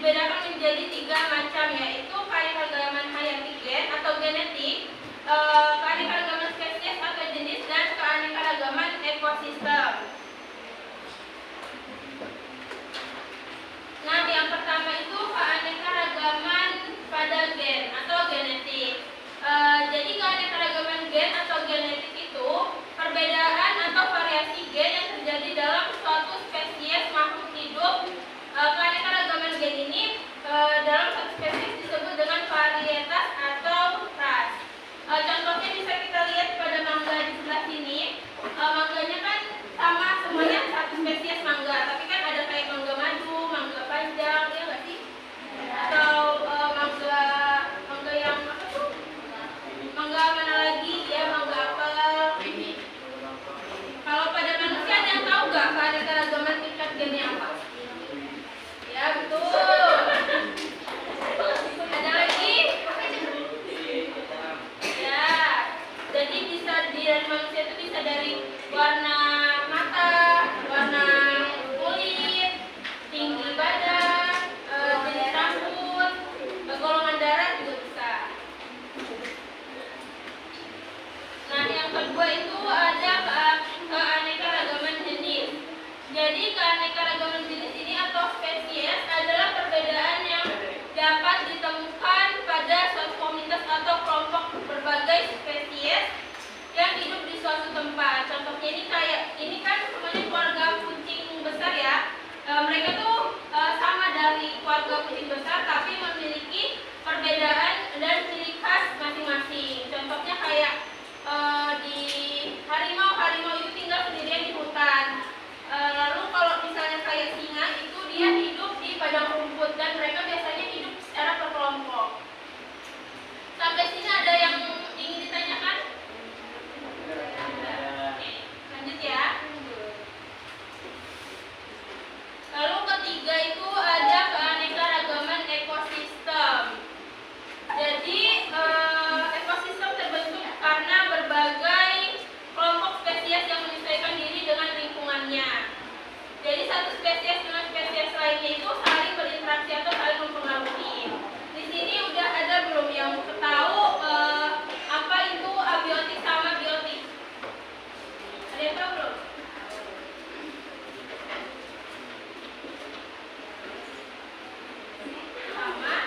dibedakan menjadi 3 macam, yaitu keanekaragaman hayati gen atau genetik, keanekaragaman spesies atau jenis, dan keanekaragaman ekosistem. Nah, yang pertama itu keanekaragaman pada gen atau genetik. Jadi keanekaragaman gen atau genetik itu perbedaan atau variasi gen yang terjadi dalam suatu spesies makhluk hidup. Keanekaragaman gen ini dalam satu spesies disebut dengan varietas atau ras. Contohnya bisa kita lihat pada mangga di sebelah sini. Mangganya kan sama semuanya satu spesies mangga, tapi kan ada kayak mangga madu, mangga panjang, ya nggak sih? Atau mangga yang apa tuh? Mangga mana lagi? Ya mangga apel. Kalau pada manusia ada yang tahu nggak keanekaragaman tingkat gennya apa? Ya betul. Ada lagi? Ya. Jadi bisa dari manusia itu bisa dari warna mata, warna kulit, tinggi badan, jenis rambut, golongan darah juga bisa. Nah, yang kedua itu ada keanekaragaman jenis. Jadi keanekaragaman jenis ini atau spesies adalah perbedaan yang dapat ditemukan pada suatu komunitas atau kelompok berbagai spesies yang hidup di suatu tempat. Contohnya ini kan semuanya keluarga kucing besar ya. Mereka tuh sama dari keluarga kucing besar tapi memiliki perbedaan dan ciri khas masing-masing. Contohnya kayak di harimau itu tinggal sendirian di hutan. Lalu kalau misalnya kayak singa itu dia hidup di padang rumput dan mereka biasanya hidup secara berkelompok. Sampai sini ada yang ingin ditanyakan? Lanjut ya. Lalu ketiga itu ada keanekaragaman ekosistem. Jadi ekosistem terbentuk karena berbagai kelompok spesies yang menyesuaikan diri dengan lingkungannya. Jadi satu spesies dengan spesies lainnya itu saling berinteraksi atau saling mempengaruhi. Di sini udah ada belum yang tahu apa itu abiotik sama biotik? Ada yang tahu belum? Sama?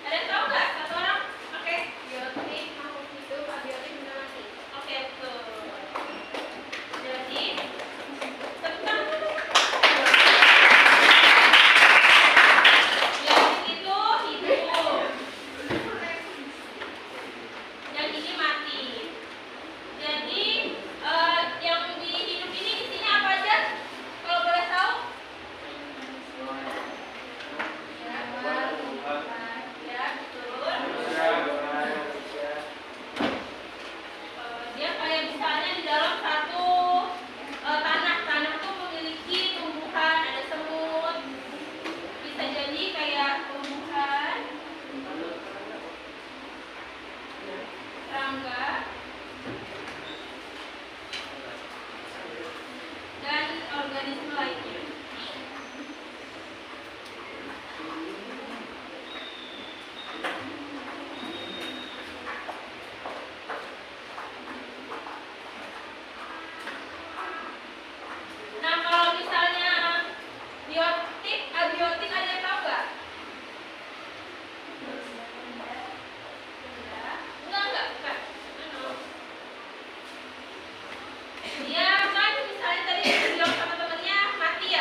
Ada yang tahu nggak? Satu orang? Oke. Biotik makhluk hidup, abiotik benda mati. Oke, betul. Jadi tentang biotik itu hidup, yang ini mati. Jadi yang di hidup ini di sini apa aja? Kalau boleh tahu? Ya, betul. Dia kayak misalnya di dalam satu tanah tuh memiliki tumbuhan, ada semut, bisa jadi kayak tumbuhan, serangga, dan organisme lainnya. Nah, kalau misalnya biotik, abiotik ada yang tahu nggak? Enggak, bukan. Dia kan misalnya tadi bilang sama temennya mati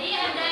Jadi ada